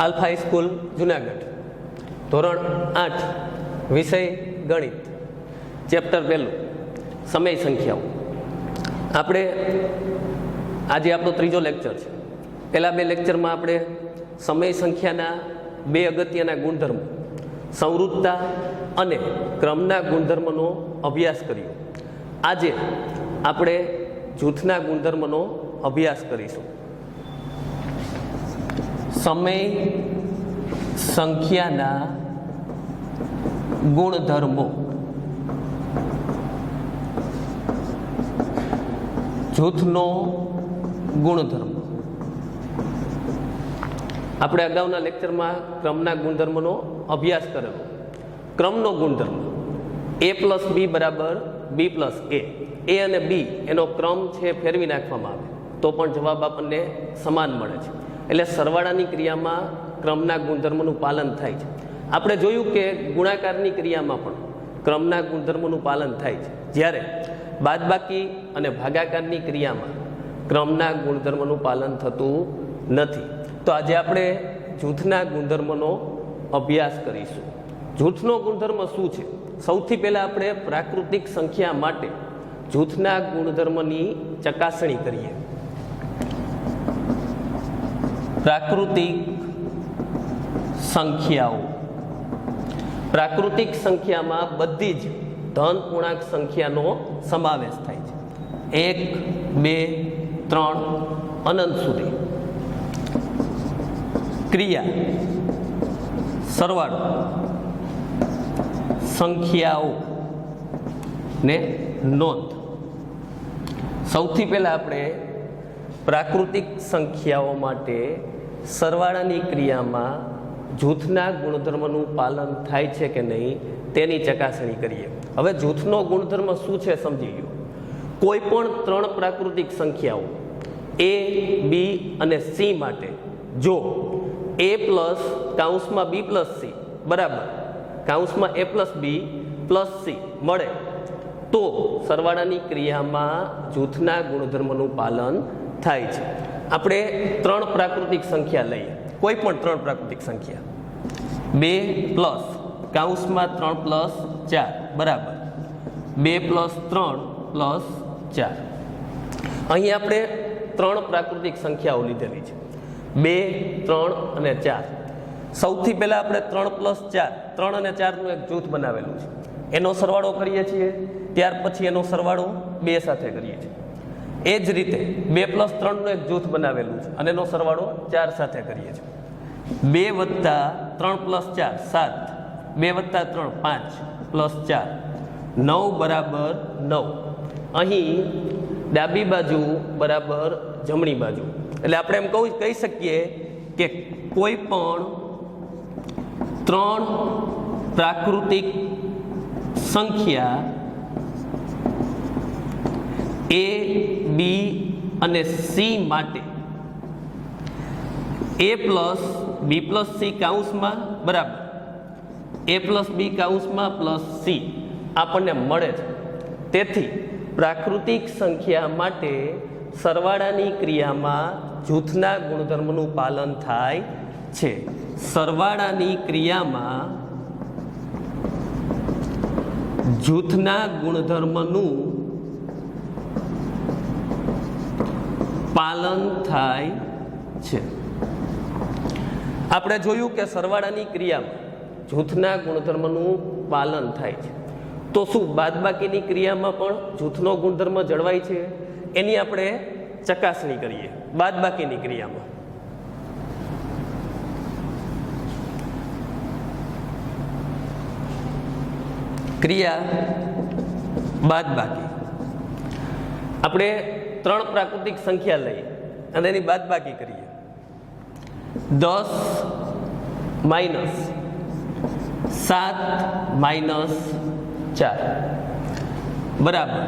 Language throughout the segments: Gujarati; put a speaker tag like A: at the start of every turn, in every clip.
A: આલ્ફા હાઈસ્કૂલ જુનાગઢ, ધોરણ 8, વિષય ગણિત, ચેપ્ટર 1, સમય સંખ્યાઓ. આપણે આજે આપણો ત્રીજો લેક્ચર છે. પહેલા 2 લેક્ચરમાં આપણે સમય સંખ્યાના 2 અગત્યના ગુણધર્મો, સંવૃત્તતા અને ક્રમના ગુણધર્મનો અભ્યાસ કર્યો. આજે આપણે જૂથના ગુણધર્મનો અભ્યાસ કરીશું. સમય સંખ્યાના ગુણધર્મો. જૂથનો ગુણધર્મ. આપણે અગાઉના લેક્ચરમાં ક્રમના ગુણધર્મનો અભ્યાસ કરેલો. ક્રમનો ગુણધર્મ a+b બરાબર b+a. એ અને બી એનો ક્રમ છે ફેરવી નાખવામાં આવે તો પણ જવાબ આપણને સમાન મળે છે. એટલે સરવાળાની ક્રિયામાં ક્રમના ગુણધર્મનું પાલન થાય છે. આપણે જોયું કે ગુણાકારની ક્રિયામાં પણ ક્રમના ગુણધર્મનું પાલન થાય છે, જ્યારે બાદબાકી અને ભાગાકારની ક્રિયામાં ક્રમના ગુણધર્મનું પાલન થતું નથી. તો આજે આપણે જૂથના ગુણધર્મનો અભ્યાસ કરીશું. જૂથનો ગુણધર્મ શું છે? સૌથી પહેલાં આપણે પ્રાકૃતિક સંખ્યા માટે જૂથના ગુણધર્મની ચકાસણી કરીએ. પ્રાકૃતિક સંખ્યાઓ. પ્રાકૃતિક સંખ્યામાં બધી જ ધન પૂર્ણાંક સંખ્યાનો સમાવેશ થાય છે. 1, 2, 3 અનંત સુધી. ક્રિયા, સરવાળો, સંખ્યાઓ ને નોંધ. સૌથી પહેલા આપણે પ્રાકૃતિક સંખ્યાઓ માટે સરવાળાની ક્રિયામાં જૂથના ગુણધર્મનું પાલન થાય છે કે નહીં તેની ચકાસણી કરીએ. હવે જૂથનો ગુણધર્મ શું છે સમજી ગયો. કોઈ પણ 3 પ્રાકૃતિક સંખ્યાઓ a, b અને c માટે જો a પ્લસ કૌંસમાં b પ્લસ c બરાબર કૌંસમાં a plus b plus c મળે તો સરવાળાની ક્રિયામાં જૂથના ગુણધર્મનું પાલન થાય છે. આપણે 3 પ્રાકૃતિક સંખ્યા લઈએ, કોઈ પણ 3 પ્રાકૃતિક સંખ્યા 2 પ્લસ કૌંસમાં 3 પ્લસ 4 બરાબર 2 પ્લસ 3 પ્લસ 4. અહીં આપણે 3 પ્રાકૃતિક સંખ્યાઓ લીધેલી છે, 2, 3 અને 4. સૌથી પહેલા આપણે 3 પ્લસ 4, 3 અને 4નું એક જૂથ બનાવેલું છે. એનો સરવાળો કરીએ છીએ, ત્યાર પછી એનો સરવાળો 2 સાથે કરીએ છીએ. એ જ રીતે 2 પ્લસ 3નું એક જૂથ બનાવેલું છે અને એનો સરવાળો 4 સાથે કરીએ છીએ. 2 વત્તા 3 પ્લસ 4 7, 2 વત્તા 3 5 પ્લસ 4 9 બરાબર 9. અહીં ડાબી બાજુ બરાબર જમણી બાજુ. એટલે આપણે એમ કહી શકીએ કે કોઈ પણ 3 પ્રાકૃતિક સંખ્યા a, b અને c માટે a plus b plus c કૌંસમાં બરાબર a પ્લસ b કૌંસમાં પ્લસ c આપણને મળે છે. તેથી પ્રાકૃતિક સંખ્યા માટે સરવાળાની ક્રિયામાં જૂથના ગુણધર્મનું પાલન થાય છે. સરવાળાની ક્રિયામાં જૂથના ગુણધર્મનું પાલન થાય છે. આપણે જોયું કે સરવાળાની ક્રિયામાં જૂથના ગુણધર્મનું પાલન થાય છે. તો શું બાદબાકીની ક્રિયામાં પણ જૂથનો ગુણધર્મ જળવાય છે? એની આપણે ચકાસણી કરીએ. બાદબાકીની ક્રિયામાં ક્રિયા બાદબાકી. આપણે 3 પ્રાકૃતિક સંખ્યા લઈએ અને એની બાદબાકી કરીએ. 10 માઇનસ 7 માઇનસ 4 બરાબર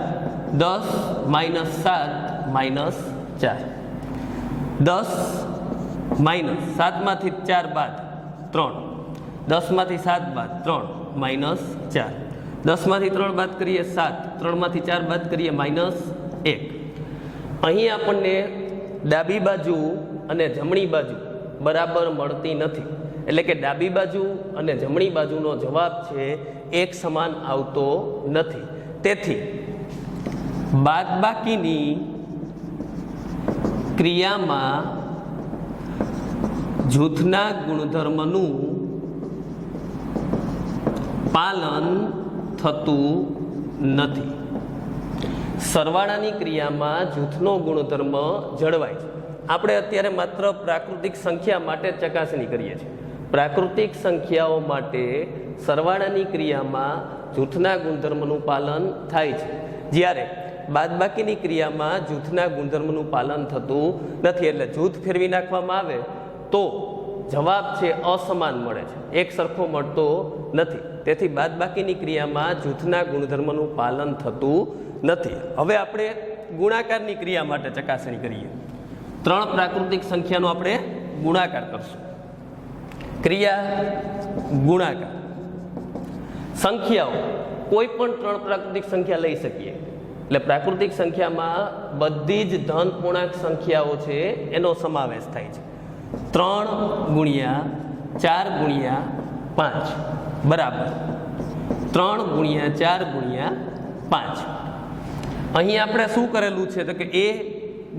A: 10 માઇનસ 7 માઇનસ 4. 10 માઇનસ 7માંથી 4 બાદ 3, 10માંથી 7 બાદ 3 માઇનસ 4. 10માંથી 3 બાદ કરીએ 7, 3માંથી 4 બાદ કરીએ -1. અહીં આપણને ડાબી બાજુ અને જમણી બાજુ બરાબર મળતી નથી. એટલે કે ડાબી બાજુ અને જમણી બાજુનો જવાબ છે એક સમાન આવતો નથી. તેથી બાદબાકીની ક્રિયામાં જૂથના ગુણધર્મનું પાલન થતું નથી. સરવાળાની ક્રિયામાં જૂથનો ગુણધર્મ જળવાય છે. આપણે અત્યારે માત્ર પ્રાકૃતિક સંખ્યા માટે ચકાસણી કરીએ છીએ. પ્રાકૃતિક સંખ્યાઓ માટે સરવાળાની ક્રિયામાં જૂથના ગુણધર્મનું પાલન થાય છે, જ્યારે બાદબાકીની ક્રિયામાં જૂથના ગુણધર્મનું પાલન થતું નથી. એટલે જૂથ ફેરવી નાખવામાં આવે તો જવાબ છે અસમાન મળે છે, એક સરખો મળતો નથી. તેથી બાદબાકીની ક્રિયામાં જૂથના ગુણધર્મનું પાલન થતું નથી. હવે આપણે ગુણાકારની ક્રિયા માટે ચકાસણી કરીએ. 3 પ્રાકૃતિક સંખ્યાનો આપણે ગુણાકાર કરશું. ક્રિયા ગુણાકાર. સંખ્યાઓ કોઈ પણ 3 પ્રાકૃતિક સંખ્યા લઈ શકીએ. એટલે પ્રાકૃતિક સંખ્યામાં બધી જ ધન પૂર્ણાંક સંખ્યાઓ છે એનો સમાવેશ થાય છે. 3 ગુણ્યા 4 ગુણ્યા 5 બરાબર 3 ગુણ્યા 4 ગુણ્યા 5. અહીં આપણે શું કરેલું છે તો કે એ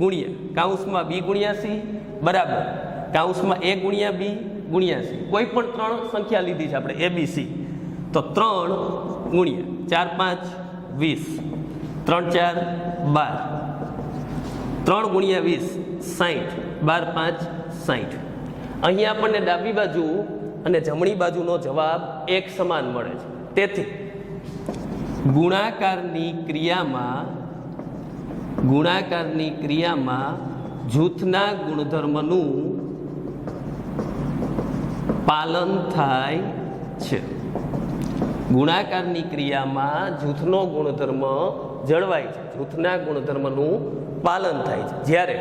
A: ગુણ્યા કૌંસમાં બી ગુણ્યા સી બરાબર કૌંસમાં એ ગુણ્યા બી ગુણ્યા સી. કોઈ પણ 3 સંખ્યા લીધી છે આપણે એબીસી. તો 3 ગુણ્યા 4 5 20 3 4 12 3 ગુણ્યા 20 60 12 5 60. અહીં આપણને ડાબી બાજુ અને જમણી બાજુનો જવાબ એક સમાન મળે છે. તેથી ગુણાકારની ક્રિયામાં જૂથના ગુણધર્મનું પાલન થાય છે. ગુણાકારની ક્રિયામાં જૂથનો ગુણધર્મ જળવાય છે, જૂથના ગુણધર્મનું પાલન થાય છે. જ્યારે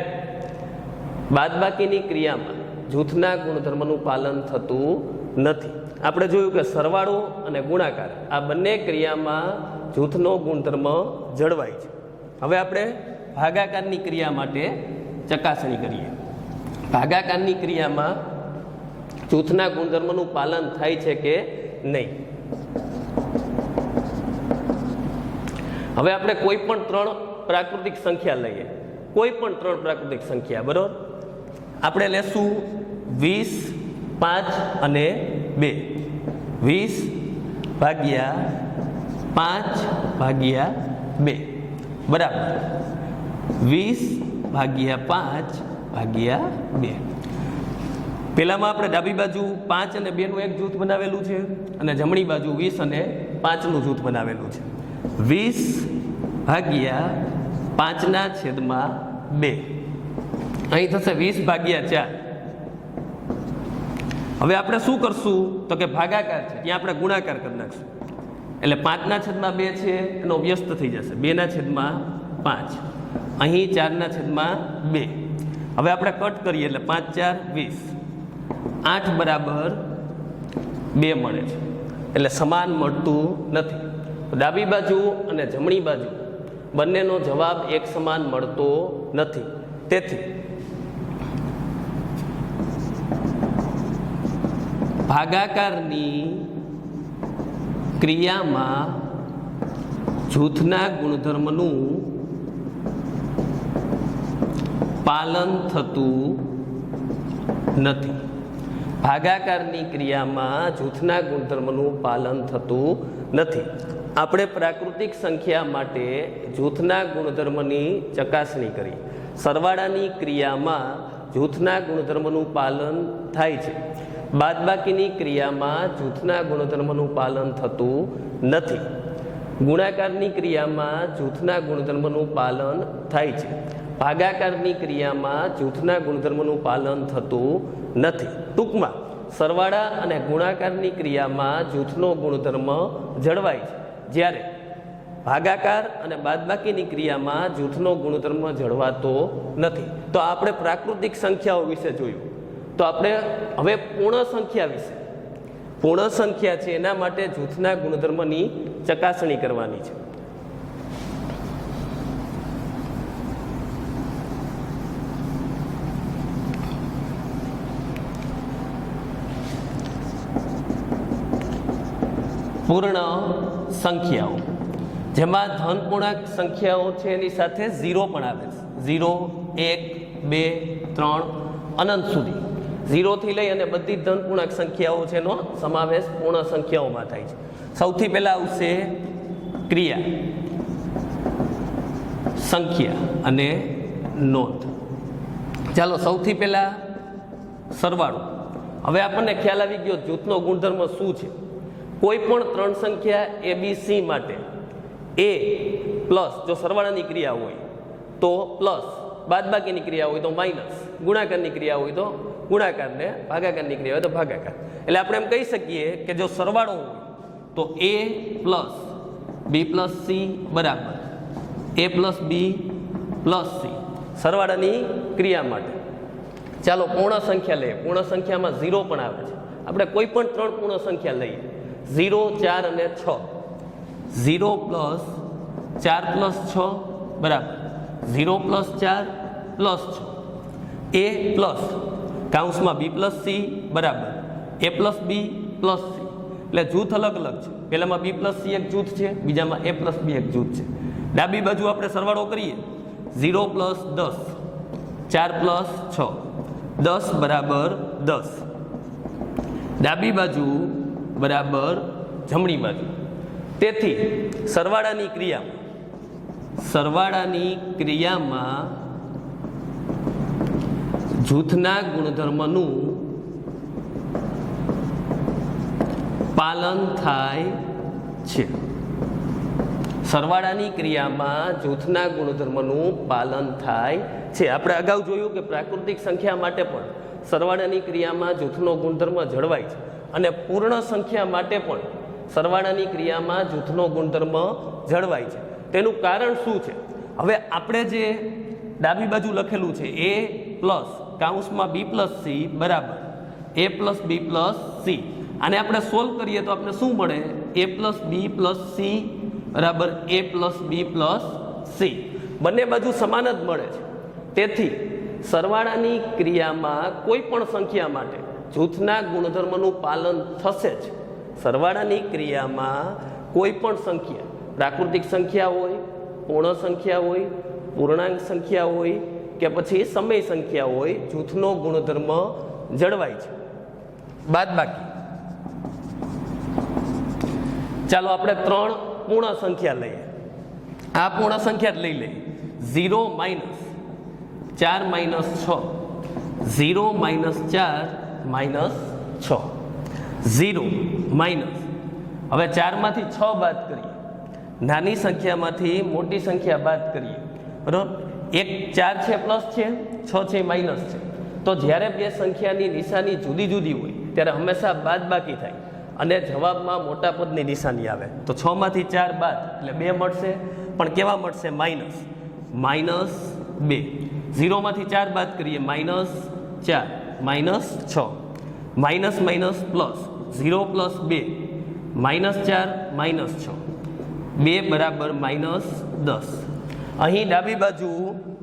A: બાદબાકીની ક્રિયામાં જૂથના ગુણધર્મનું પાલન થતું નથી. આપણે જોયું કે સરવાળો અને ગુણાકાર આ બંને ક્રિયામાં જૂથનો ગુણધર્મ જળવાય છે. હવે આપણે ભાગાકારની ક્રિયા માટે ચકાસણી કરીએ. ભાગાકારની ક્રિયામાં જૂથના ગુણધર્મનું પાલન થાય છે કે નહીં. હવે આપણે કોઈ પણ 3 પ્રાકૃતિક સંખ્યા લઈએ. કોઈ પણ 3 પ્રાકૃતિક સંખ્યા બરોબર. આપણે લેશું 20 5 અને 2. 20 ભાગ્યા 5 ભાગ્યા 2 બરાબર 20 ભાગ્યા 5 ભાગ્યા 2. પહેલામાં આપણે ડાબી બાજુ 5 અને 2 નું એક જૂથ બનાવેલું છે અને જમણી બાજુ 20 અને 5 નું જૂથ બનાવેલું છે. 20 ભાગ્યા 5/2 અહીં થશે 20 ભાગ્યા 4. હવે આપણે શું કરશું તો કે ભાગાકાર છે ત્યાં આપણે ગુણાકાર કરી નાખશું. એટલે 5/2 છે એનો વ્યસ્ત થઈ જશે 2/5. અહીં 4/2. હવે આપણે કટ કરીએ એટલે 5 4 20 8 બરાબર 2 મળે છે. એટલે સમાન મળતું નથી. ડાબી બાજુ અને જમણી બાજુ બંનેનો જવાબ એક સમાન મળતો નથી. તેથી ભાગાકારની ક્રિયામાં જૂથના ગુણધર્મનું પાલન થતું નથી. ભાગાકારની ક્રિયામાં જૂથના ગુણધર્મનું પાલન થતું નથી. આપણે પ્રાકૃતિક સંખ્યા માટે જૂથના ગુણધર્મની ચકાસણી કરી. સરવાળાની ક્રિયામાં જૂથના ગુણધર્મનું પાલન થાય છે. બાદબાકીની ક્રિયામાં જૂથના ગુણધર્મનું પાલન થતું નથી. ગુણાકારની ક્રિયામાં જૂથના ગુણધર્મનું પાલન થાય છે. ભાગાકારની ક્રિયામાં જૂથના ગુણધર્મનું પાલન થતું નથી. ટૂંકમાં સરવાળા અને ગુણાકારની ક્રિયામાં જૂથનો ગુણધર્મ જળવાય છે, જ્યારે ભાગાકાર અને બાદબાકીની ક્રિયામાં જૂથનો ગુણધર્મ જળવાતો નથી. તો આપણે પ્રાકૃતિક સંખ્યાઓ વિશે જોયું. તો આપણે હવે પૂર્ણ સંખ્યા વિશે, પૂર્ણ સંખ્યા છે એના માટે જૂથના ગુણધર્મની ચકાસણી કરવાની છે. પૂર્ણ સંખ્યાઓ, જેમાં ધન પૂર્ણાંક સંખ્યાઓ છે એની સાથે 0 પણ આવે છે. 0, 1, 2, 3 અનંત સુધી 0 થી લઈ અને બધી ધન પૂર્ણાંક સંખ્યાઓ છે એનો સમાવેશ પૂર્ણ સંખ્યાઓમાં થાય છે. સૌથી પહેલા આવશે ક્રિયા, સંખ્યા અને નોંધ. ચાલો સૌથી પહેલા સરવાળો. હવે આપણને ખ્યાલ આવી ગયો જૂથનો ગુણધર્મ શું છે. કોઈ પણ 3 સંખ્યા ABC માટે A પ્લસ, જો સરવાળાની ક્રિયા હોય તો પ્લસ, બાદબાકીની ક્રિયા હોય તો માઇનસ, ગુણાકારની ક્રિયા હોય તો ગુણાકાર ને ભાગાકારની ક્રિયા હોય તો ભાગાકાર. એટલે આપણે એમ કહી શકીએ કે જો સરવાળો હોય તો A plus B plus C બરાબર A plus B plus C, સરવાળાની ક્રિયા માટે. ચાલો પૂર્ણ સંખ્યા લઈએ. પૂર્ણ સંખ્યામાં 0 પણ આવે છે. આપણે કોઈ પણ 3 પૂર્ણ સંખ્યા લઈએ, 0, 4 અને 6. 0 પ્લસ 4 પ્લસ 6 બરાબર 0 પ્લસ 4 પ્લસ 6. A પ્લસ કાઉન્સમાં B પ્લસ C બરાબર A plus B plus C. એટલે જૂથ અલગ અલગ છે. પહેલામાં B પ્લસ C એક જૂથ છે, બીજામાં A પ્લસ B એક જૂથ છે. ડાબી બાજુ આપણે સરવાળો કરીએ, 0 પ્લસ 10, 4 પ્લસ 6, 10 બરાબર 10. ડાબી બાજુ બરાબર જમણી બાજુ. તેથી સરવાળાની ક્રિયામાં જૂથના ગુણધર્મનું પાલન થાય છે. સરવાળાની ક્રિયામાં જૂથના ગુણધર્મનું પાલન થાય છે. આપણે અગાઉ જોયું કે પ્રાકૃતિક સંખ્યા માટે પણ સરવાળાની ક્રિયામાં જૂથનો ગુણધર્મ જળવાય છે, અને પૂર્ણ સંખ્યા માટે પણ સરવાળાની ક્રિયામાં જૂથનો ગુણધર્મ જળવાય છે. તેનું કારણ શું છે? હવે આપણે જે ડાબી બાજુ લખેલું છે A પ્લસ કાઉન્સમાં B પ્લસ C બરાબર A plus B plus C, આને આપણે સોલ્વ કરીએ તો આપણે શું મળે? A plus B plus C બરાબર A plus B plus C. બંને બાજુ સમાન જ મળે છે. તેથી સરવાળાની ક્રિયામાં કોઈ પણ સંખ્યા માટે જૂથના ગુણધર્મનું પાલન થશે જ. સરવાળાની ક્રિયામાં કોઈ પણ સંખ્યા, પ્રાકૃતિક સંખ્યા હોય, પૂર્ણ સંખ્યા હોય, પૂર્ણાંક સંખ્યા હોય કે પછી સમય સંખ્યા હોય, જૂથનો ગુણધર્મ જળવાય છે. બાદબાકી. ચાલો આપણે 3 પૂર્ણ સંખ્યા લઈએ. આ પૂર્ણ સંખ્યા જ લઈ લઈએ. 0 minus 4 minus 6, 0 minus 4 minus 6, 0 minus. હવે 4 માંથી 6 બાદ કરીએ, નાની સંખ્યામાંથી મોટી સંખ્યા બાદ કરીએ, બરાબર. 4 છે પ્લસ છે, 6 છે માઇનસ છે. તો જ્યારે બે સંખ્યાની નિશાની જુદી જુદી હોય ત્યારે હંમેશા બાદબાકી થાય અને જવાબમાં મોટા પદની નિશાની આવે. તો 6 માંથી 4 બાદ એટલે 2 મળશે, પણ કેવા મળશે? માઇનસ. માઇનસ 2. 0 માંથી 4 બાદ કરીએ, minus 4, minus 6. Minus minus plus, 0 plus 2, minus 4 minus 6, 2 બરાબર માઇનસ 10. અહીં ડાબી બાજુ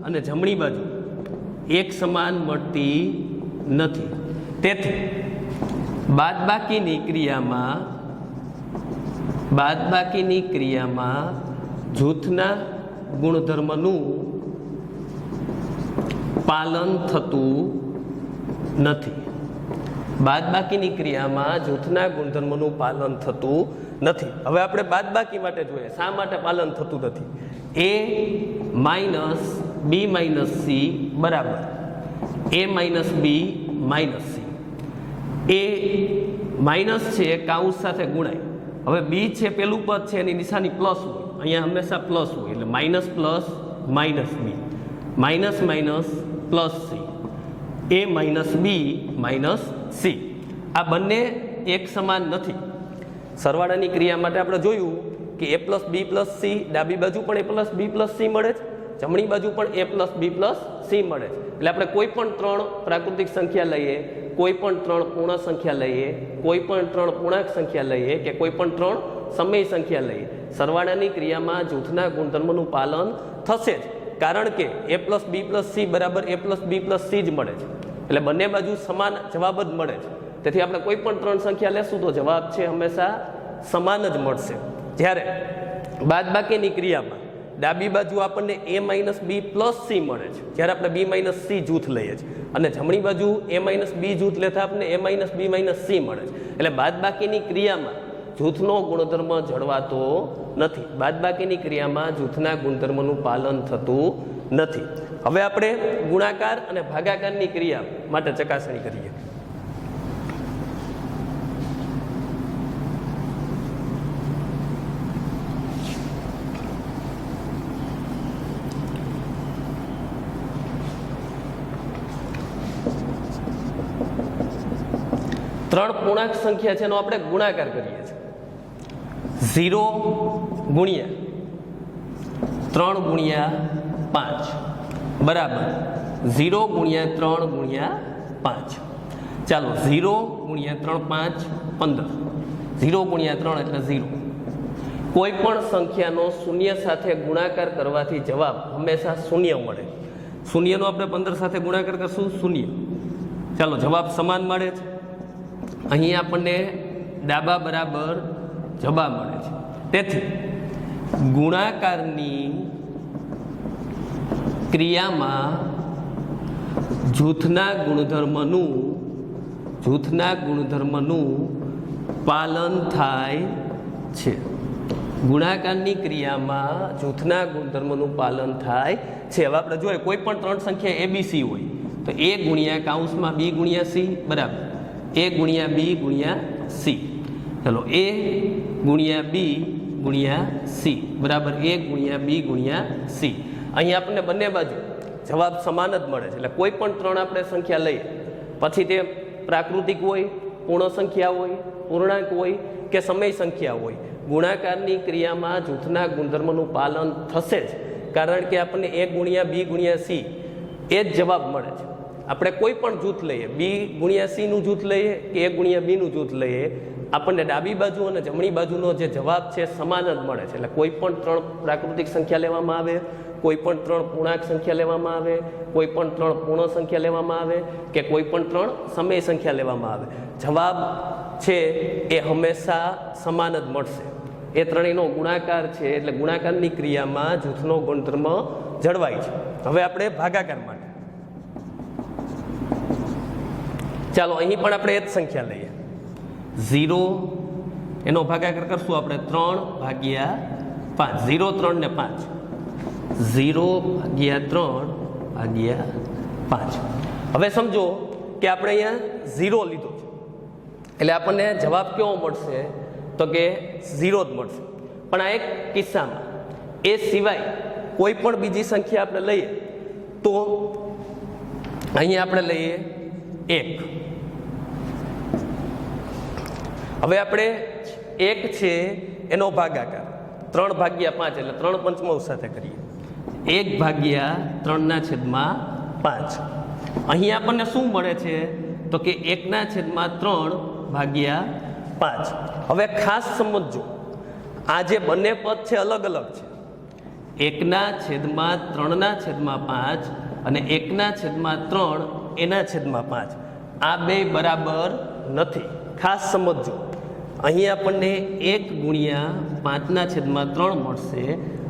A: અને જમણી બાજુ એક સમાન મળતી નથી. તેથી બાદબાકીની ક્રિયામાં જૂથના ગુણધર્મનું પાલન થતું નથી. બાદબાકીની ક્રિયામાં જૂથના ગુણધર્મનું પાલન થતું નથી. હવે આપણે બાદબાકી માટે જોઈએ શા માટે પાલન થતું નથી. A minus B minus C બરાબર A minus B minus C. A minus છે કાઉન્સ સાથે ગુણાય. હવે B છે પેલું પદ છે એની નિશાની પ્લસ હોય, અહીંયા હંમેશા પ્લસ હોય એટલે minus plus minus B, minus minus plus C, A minus B minus C. આ બંને એક સમાન નથી. સરવાળાની ક્રિયા માટે આપણે જોયું કે A plus B plus C, ડાબી બાજુ પણ A plus B plus C મળે છે, જમણી બાજુ પણ A plus B plus C મળે છે. એટલે આપણે કોઈ પણ 3 પ્રાકૃતિક સંખ્યા લઈએ, કોઈ પણ 3 પૂર્ણ સંખ્યા લઈએ, કોઈ પણ 3 પૂર્ણાંક સંખ્યા લઈએ કે કોઈ પણ 3 સમય સંખ્યા લઈએ, સરવાળાની ક્રિયામાં જૂથના ગુણધર્મનું પાલન થશે જ. કારણ કે A plus B plus C બરાબર A plus B plus C જ મળે છે. એટલે બંને બાજુ સમાન જવાબ જ મળે છે. તેથી આપણે કોઈ પણ 3 સંખ્યા લેશું તો જવાબ છે હંમેશા સમાન જ મળશે. જ્યારે બાદબાકીની ક્રિયામાં ડાબી બાજુ આપણને a minus b plus c મળે છે, જ્યારે આપણે b માઇનસ c જૂથ લઈએ છીએ, અને જમણી બાજુ a માઇનસ b જૂથ લેતા આપણને a minus b minus c મળે છે. એટલે બાદબાકીની ક્રિયામાં જૂથનો ગુણધર્મ જળવાતો નથી. બાદબાકીની ક્રિયામાં જૂથના ગુણધર્મનું પાલન થતું નથી. હવે આપણે ગુણાકાર અને ભાગાકારની ક્રિયા માટે ચકાસણી કરીએ. ત્રણ પૂર્ણાંક સંખ્યા છે એનો આપણે ગુણાકાર કરીએ છીએ. 0 ગુણ્યા 3 ગુણ્યા 5 બરાબર 0 ગુણ્યા 3 ગુણ્યા 5. ચાલો 0 ગુણ્યા 3 5 15. 0 ગુણ્યા 3 એટલે 0. કોઈ પણ સંખ્યાનો શૂન્ય સાથે ગુણાકાર કરવાથી જવાબ હંમેશા શૂન્ય મળે. શૂન્યનો આપણે 15 સાથે ગુણાકાર કરશું શૂન્ય. ચાલો જવાબ સમાન મળે છે. અહીં આપણને ડાબા બરાબર જવાબ મળે છે. તેથી ગુણાકારની ક્રિયામાં જૂથના ગુણધર્મનું પાલન થાય છે. ગુણાકારની ક્રિયામાં જૂથના ગુણધર્મનું પાલન થાય છે. હવે આપણે જોઈએ કોઈ પણ ત્રણ સંખ્યા એબીસી હોય તો a ગુણ્યા કાઉન્સમાં b ગુણ્યા c બરાબર a ગુણ્યા b ગુણ્યા c. ચલો a ગુણ્યા b ગુણ્યા c બરાબર a ગુણ્યા b ગુણ્યા c. અહીં આપણને બંને બાજુ જવાબ સમાન જ મળે છે. એટલે કોઈ પણ ત્રણ આપણે સંખ્યા લઈએ પછી તે પ્રાકૃતિક હોય, પૂર્ણ સંખ્યા હોય, પૂર્ણાંક હોય કે સમય સંખ્યા હોય, ગુણાકારની ક્રિયામાં જૂથના ગુણધર્મનું પાલન થશે જ. કારણ કે આપણને a ગુણ્યા b ગુણ્યા c એ જ જવાબ મળે છે. આપણે કોઈ પણ જૂથ લઈએ, b ગુણ્યા c નું જૂથ લઈએ કે a ગુણ્યા b નું જૂથ લઈએ, આપણને ડાબી બાજુ અને જમણી બાજુનો જે જવાબ છે સમાન જ મળે છે. એટલે કોઈ પણ ત્રણ પ્રાકૃતિક સંખ્યા લેવામાં આવે, કોઈ પણ ત્રણ પૂર્ણાંક સંખ્યા લેવામાં આવે, કોઈ પણ ત્રણ પૂર્ણ સંખ્યા લેવામાં આવે કે કોઈ પણ ત્રણ સમય સંખ્યા લેવામાં આવે, જવાબ છે એ હંમેશા સમાન જ મળશે. એ ત્રણેયનો ગુણાકાર છે એટલે ગુણાકારની ક્રિયામાં જૂથનો ગુણધર્મ જળવાય છે. હવે આપણે ભાગાકાર માટે ચાલો અહીં પણ આપણે એ જ સંખ્યા લઈએ. 0 એનો ભાગાકાર કરશું આપણે 3 ભાગ્યા 5. 0 3 ને 5. 0 ભાગ્યા 3 ભાગ્યા 5. હવે સમજો કે આપણે અહીંયા 0 લીધો છે એટલે આપણને જવાબ કેવો મળશે તો કે 0 જ મળશે. પણ આ એક કિસ્સામાં એ સિવાય કોઈ પણ બીજી સંખ્યા આપણે લઈએ તો અહીંયા આપણે લઈએ 1. હવે આપણે 1 છે એનો ભાગાકાર 3 ભાગ્યા 5 એટલે 3 પંચમાંશ સાથે કરીએ. 1 ભાગ્યા 3/5. અહીં આપણને શું મળે છે તો કે 1/3 ભાગ્યા 5. હવે ખાસ સમજો આ જે બંને પદ છે અલગ અલગ છે. 1/3/5 અને 1/3 એના/5 આ બે બરાબર નથી. ખાસ સમજો અહીં આપણને 1 ગુણ્યા 5/3 મળશે,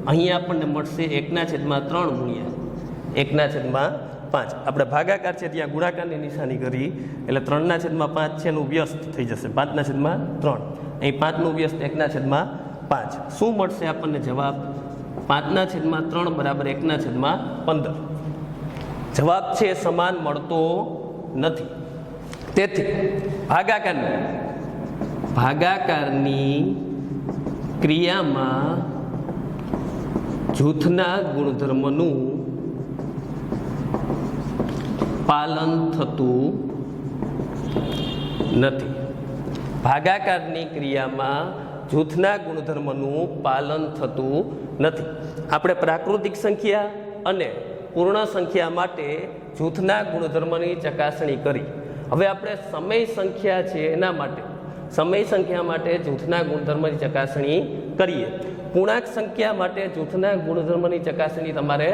A: અહીં આપણને મળશે 1/3 ગુણ્યા 1/5. આપણે ભાગાકાર છે ત્યાં ગુણાકારની નિશાની કરી એટલે 3/5 છે એનું વ્યસ્ત થઈ જશે 5/3. અહીં 5નું વ્યસ્ત 1/5. શું મળશે આપણને જવાબ? 5/3 બરાબર 1/15. જવાબ છે સમાન મળતો નથી. તેથી ભાગાકારની ક્રિયામાં જૂથના ગુણધર્મનું પાલન થતું નથી. ભાગાકારની ક્રિયામાં જૂથના ગુણધર્મનું પાલન થતું નથી. આપણે પ્રાકૃતિક સંખ્યા અને પૂર્ણ સંખ્યા માટે જૂથના ગુણધર્મની ચકાસણી કરી. હવે આપણે સમય સંખ્યા છે એના માટે સમય સંખ્યા માટે જૂથના ગુણધર્મની ચકાસણી કરીએ. પૂર્ણાંક સંખ્યા માટે જૂથના ગુણધર્મની ચકાસણી તમારે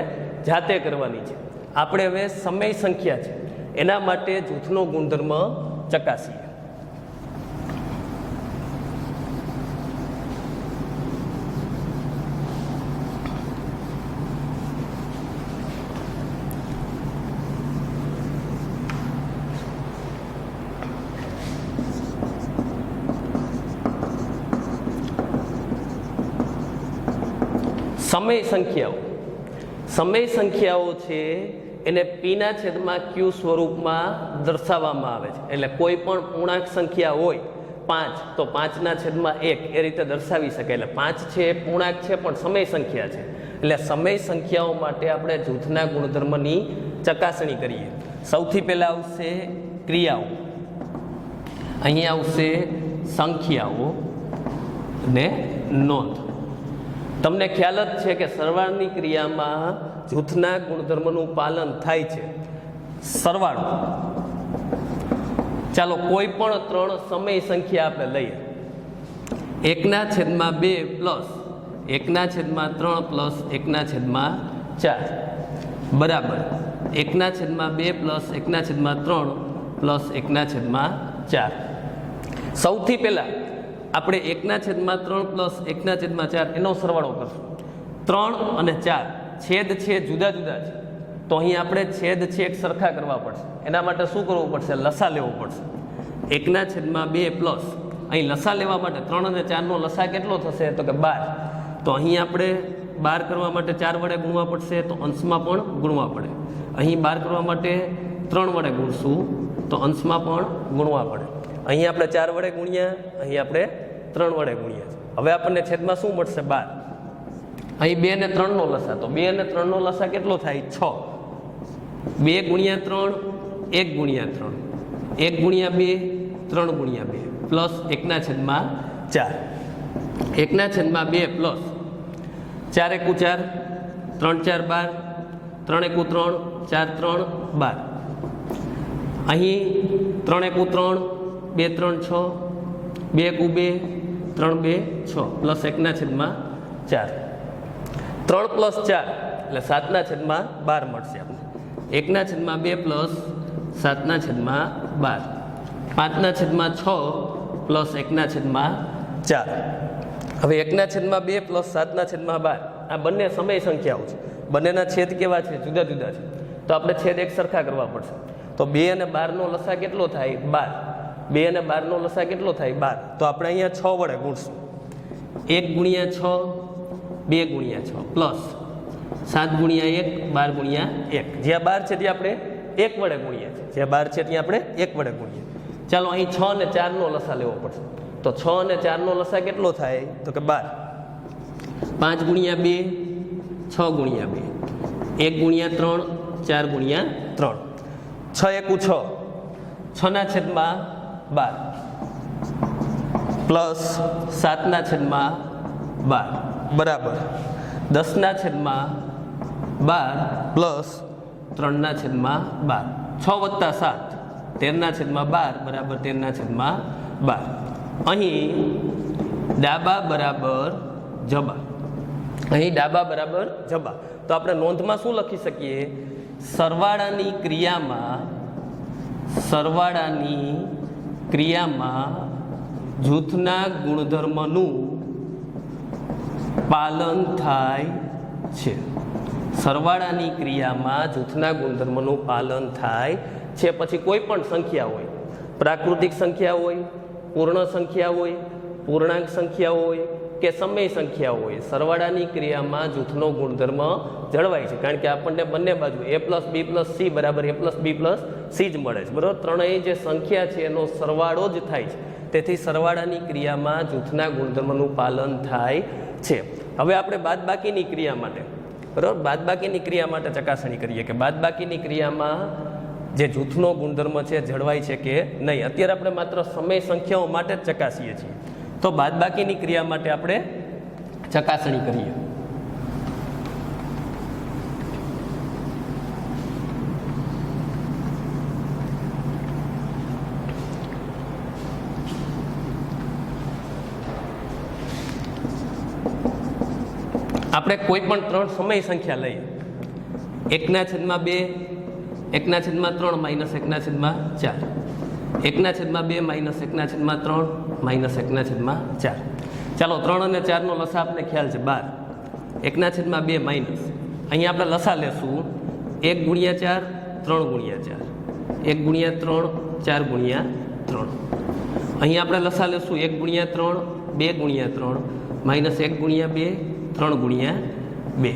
A: જાતે કરવાની છે. આપણે હવે સમય સંખ્યા છે એના માટે જૂથનો ગુણધર્મ ચકાસીએ. સમય સંખ્યાઓ છે એને પીના છેદમાં ક્યુ સ્વરૂપમાં દર્શાવવામાં આવે છે. એટલે કોઈ પણ પૂર્ણાંક સંખ્યા હોય 5 તો 5ના છેદમાં 1 એ રીતે દર્શાવી શકાય. એટલે 5 છે એ પૂર્ણાંક છે પણ સમય સંખ્યા છે. એટલે સમય સંખ્યાઓ માટે આપણે જૂથના ગુણધર્મની ચકાસણી કરીએ. સૌથી પહેલા આવશે ક્રિયાઓ, અહીં આવશે સંખ્યાઓ ને નોંધ. તમને ખ્યાલ જ છે કે સરવાળની ક્રિયામાં જૂથના ગુણધર્મનું પાલન થાય છે. સરવાળો, ચાલો કોઈ પણ 3 સમય સંખ્યા આપણે લઈએ. 1/2 પ્લસ 1/3 પ્લસ 1/4 બરાબર 1/2 પ્લસ 1/3 પ્લસ 1/4. સૌથી પહેલા આપણે 1/3 પ્લસ 1/4 એનો સરવાળો કરશું. 3 અને 4 છેદ છે જુદા જુદા છે, તો અહીં આપણે છેદ છે એક સરખા કરવા પડશે. એના માટે શું કરવું પડશે? લસા લેવો પડશે. 1/2 પ્લસ અહીં લસા લેવા માટે 3 અને 4 નો લસા કેટલો થશે? તો કે 12. તો અહીં આપણે 12 કરવા માટે 4 વડે ગુણવા પડશે, તો અંશમાં પણ ગુણવા પડે. અહીં 12 કરવા માટે 3 વડે ગુણશું તો અંશમાં પણ ગુણવા પડે. અહીં આપણે 4 વડે ગુણ્યા, અહીં આપણે 3 વડે ગુણ્યા. હવે આપણને છેદમાં શું મળશે? 12. અહીં 2 અને 3 નો લસા, તો 2 અને 3 નો લસા કેટલો થાય? 6. 2 ગુણ્યા 3 1 ગુણ્યા 3 1 ગુણ્યા 2 3 ગુણ્યા 2 પ્લસ 1/4 1/2 પ્લસ 4 × 4 3 4 12 3 × 3 4 3 12. અહીં 3 × 3 2 3 6 2 × 2 3 2 6 પ્લસ 1/4 3 પ્લસ 4 એટલે 7/12 મળશે આપણે. 1/2 પ્લસ 7/12 5/6 પ્લસ 1/4. હવે 1/2 પ્લસ 7/12 આ બંને સમય સંખ્યાઓ છે. બંનેના છેદ કેવા છે? જુદા જુદા છે. તો આપણે છેદ એક સરખા કરવા પડશે. તો 2 અને 12 નો લસા કેટલો થાય? 12. 2 અને 12 નો લસા કેટલો થાય? 12. તો આપણે અહીંયા 6 વડે ગુણશું. 1 ગુણ્યા 6 2 ગુણ્યા 6 પ્લસ 7 ગુણ્યા 1 12 ગુણ્યા 1. જ્યાં 12 છે ત્યાં આપણે 1 વડે ગુણીએ છીએ. જ્યાં 12 છે ત્યાં આપણે 1 વડે ગુણીએ. ચાલો અહીં 6 અને 4 નો લસા લેવો પડશે. તો 6 અને 4 નો લસા કેટલો થાય? તો કે 12. 5 ગુણ્યા 2 6 ગુણ્યા 2 1 ગુણ્યા 3 4 ગુણ્યા 3 6 × 6 6/12 પ્લસ 7/12 બરાબર 10/12 પ્લસ 3/12 6 + 7 13/12 બરાબર 13/12. અહીં ડાબા બરાબર જબા, અહીં ડાબા બરાબર જબા. તો આપણે નોંધમાં શું લખી શકીએ? સરવાળાની ક્રિયામાં જૂથના ગુણધર્મનું પાલન થાય છે. સરવાળાની ક્રિયામાં જૂથના ગુણધર્મનું પાલન થાય છે. પછી કોઈ પણ સંખ્યા હોય, પ્રાકૃતિક સંખ્યા હોય, પૂર્ણ સંખ્યા હોય, પૂર્ણાંક સંખ્યા હોય કે સમય સંખ્યા હોય, સરવાળાની ક્રિયામાં જૂથનો ગુણધર્મ જળવાય છે. કારણ કે આપણને બંને બાજુ a + b + c બરાબર a + b + c જ મળે છે. બરાબર, ત્રણેય જે સંખ્યા છે એનો સરવાળો જ થાય છે. તેથી સરવાળાની ક્રિયામાં જૂથના ગુણધર્મનું પાલન થાય છે. હવે આપણે બાદબાકીની ક્રિયા માટે, બરાબર, બાદબાકીની ક્રિયા માટે ચકાસણી કરીએ કે બાદબાકીની ક્રિયામાં જે જૂથનો ગુણધર્મ છે જળવાય છે કે નહીં. અત્યારે આપણે માત્ર સમય સંખ્યાઓ માટે જ ચકાસીએ છીએ. તો બાદબાકીની ક્રિયા માટે આપણે ચકાસણી કરીએ. આપણે કોઈ પણ 3 સમય સંખ્યા લઈએ. 1/2 1/3 - 1/4 1/2 - 1/3 -1/4. ચાલો 3 અને 4 નો લસા આપણે ખ્યાલ છે 12. 1/2 માઇનસ, અહીંયા આપણે લસા લેશું 1 × 4 3 × 4 1 × 3 4 × 3. અહીંયા આપણે લસા લેશું 1 × 3 2 × 3 -1 × 2 3 × 2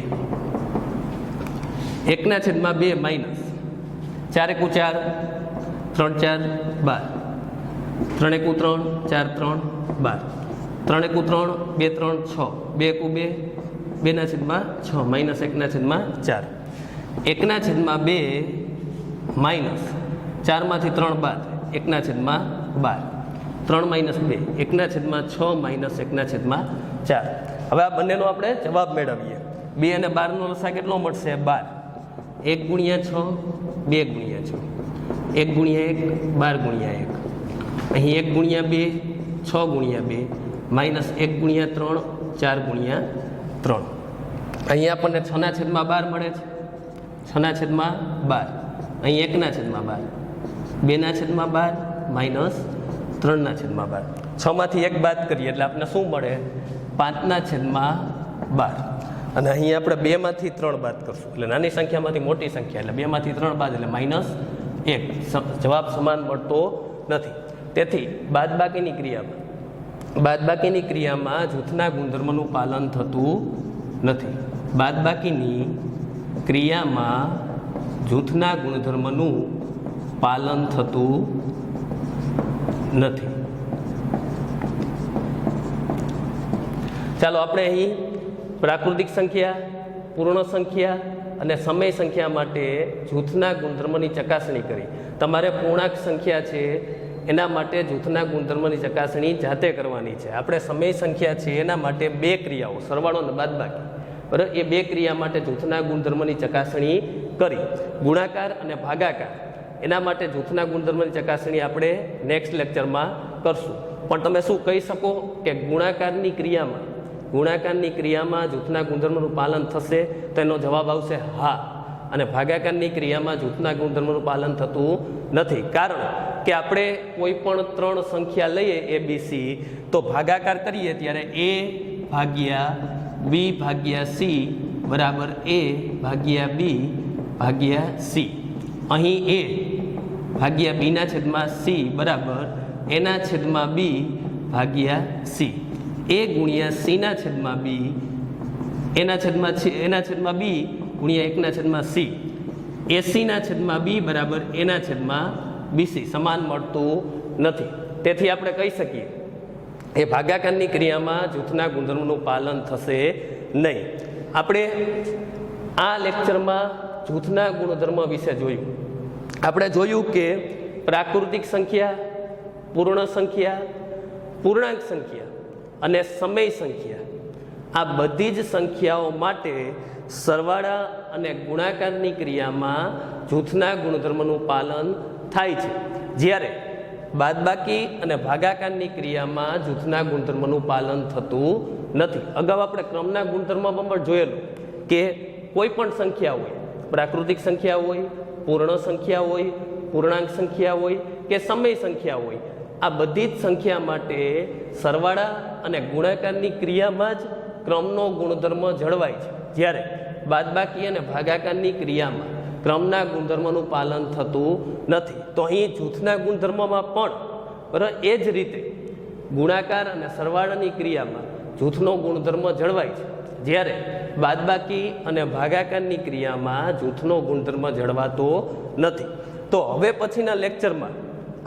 A: 1/2 માઇનસ 4 × 4 3 4 12 3 × 3 4 3 12 3 × 3 2 3 6 2 × 2 2/6 માઇનસ 1/4 1/2 માઇનસ 4 માંથી 3 બાદ 1/12 3 માઇનસ 2 1/6 માઇનસ 1/4 હવે આ બંનેનો આપણે જવાબ મેળવીએ 2 અને 12 નો લસા કેટલો મળશે 12 1 × 6 2 × 6 1 × 1 12 × 1 અહીં 1 × 2 6 × 2 માઇનસ 1 × 3 4 × 3 અહીં આપણને 6/12 મળે છે 6/12 અહીં 1/12 2/12 માઇનસ 3/12 6 માંથી 1 બાદ કરીએ એટલે આપણને શું મળે 5/12 અને અહીં આપણે 2 માંથી 3 બાદ કરશું એટલે નાની સંખ્યામાંથી મોટી સંખ્યા એટલે 2 માંથી 3 બાદ એટલે -1 જવાબ સમાન મળતો નથી તેથી બાદબાકીની ક્રિયામાં જૂથના ગુણધર્મનું પાલન થતું નથી બાદબાકીની ક્રિયામાં જૂથના ગુણધર્મનું પાલન થતું નથી ચાલો આપણે અહીં પ્રાકૃતિક સંખ્યા પૂર્ણ સંખ્યા અને સમય સંખ્યા માટે જૂથના ગુણધર્મની ચકાસણી કરી તમારે પૂર્ણાંક સંખ્યા છે એના માટે જૂથના ગુણધર્મની ચકાસણી જાતે કરવાની છે આપણે સમય સંખ્યા છે એના માટે 2 ક્રિયાઓ સરવાળો અને બાદબાકી બરાબર એ 2 ક્રિયા માટે જૂથના ગુણધર્મની ચકાસણી કરી ગુણાકાર અને ભાગાકાર એના માટે જૂથના ગુણધર્મની ચકાસણી આપણે નેક્સ્ટ લેક્ચરમાં કરશું પણ તમે શું કહી શકો કે ગુણાકારની ક્રિયામાં જૂથના ગુણધર્મનું પાલન થશે તો એનો જવાબ આવશે હા અને ભાગાકારની ક્રિયામાં જૂથના ગુણધર્મનું પાલન થતું નથી કારણ કે આપણે કોઈ પણ 3 સંખ્યા લઈએ ABC તો ભાગાકાર કરીએ ત્યારે A ભાગ્યા B ભાગ્યા C બરાબર A ભાગ્યા B ભાગ્યા C અહીં A ભાગ્યા B/C બરાબર A/B ભાગ્યા C A ગુણ્યા C/B A/B ગુણ્યા 1/C AC/B બરાબર A/BC સમાન મળતું નથી તેથી આપણે કહી શકીએ એ ભાગાકારની ક્રિયામાં જૂથના ગુણધર્મનું પાલન થશે નહીં આપણે આ લેક્ચરમાં જૂથના ગુણધર્મ વિશે જોયું આપણે જોયું કે પ્રાકૃતિક સંખ્યા પૂર્ણ સંખ્યા પૂર્ણાંક સંખ્યા અને સમય સંખ્યા આ બધી જ સંખ્યાઓ માટે સરવાળા અને ગુણાકારની ક્રિયામાં જૂથના ગુણધર્મનું પાલન થાય છે જ્યારે બાદબાકી અને ભાગાકારની ક્રિયામાં જૂથના ગુણધર્મનું પાલન થતું નથી અગાઉ આપણે ક્રમના ગુણધર્મમાં પણ જોયેલું કે કોઈ પણ સંખ્યા હોય પ્રાકૃતિક સંખ્યા હોય પૂર્ણ સંખ્યા હોય પૂર્ણાંક સંખ્યા હોય કે સમય સંખ્યા હોય આ બધી જ સંખ્યા માટે સરવાળા અને ગુણાકારની ક્રિયામાં જ ક્રમનો ગુણધર્મ જળવાય છે જ્યારે બાદબાકી અને ભાગાકારની ક્રિયામાં ક્રમના ગુણધર્મનું પાલન થતું નથી તો અહીં જૂથના ગુણધર્મમાં પણ બરાબર એ જ રીતે ગુણાકાર અને સરવાળાની ક્રિયામાં જૂથનો ગુણધર્મ જળવાય છે જ્યારે બાદબાકી અને ભાગાકારની ક્રિયામાં જૂથનો ગુણધર્મ જળવાતો નથી તો હવે પછીના લેક્ચરમાં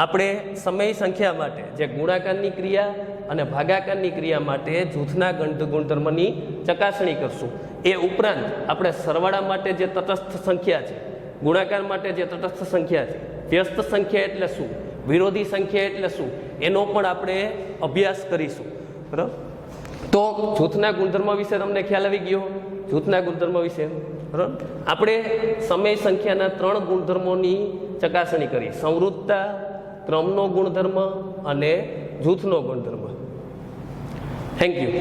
A: આપણે સમય સંખ્યા માટે જે ગુણાકારની ક્રિયા અને ભાગાકારની ક્રિયા માટે જૂથના ગુણધર્મની ચકાસણી કરશું એ ઉપરાંત આપણે સરવાળા માટે જે તટસ્થ સંખ્યા છે ગુણાકાર માટે જે તટસ્થ સંખ્યા છે વ્યસ્ત સંખ્યા એટલે શું વિરોધી સંખ્યા એટલે શું એનો પણ આપણે અભ્યાસ કરીશું બરાબર તો જૂથના ગુણધર્મ વિશે તમને ખ્યાલ આવી ગયો જૂથના ગુણધર્મ વિશે બરાબર આપણે સમય સંખ્યાના 3 ગુણધર્મોની ચકાસણી કરી સંવૃત્તતા ક્રમનો ગુણધર્મ અને જૂથનો ગુણધર્મ થેન્ક યુ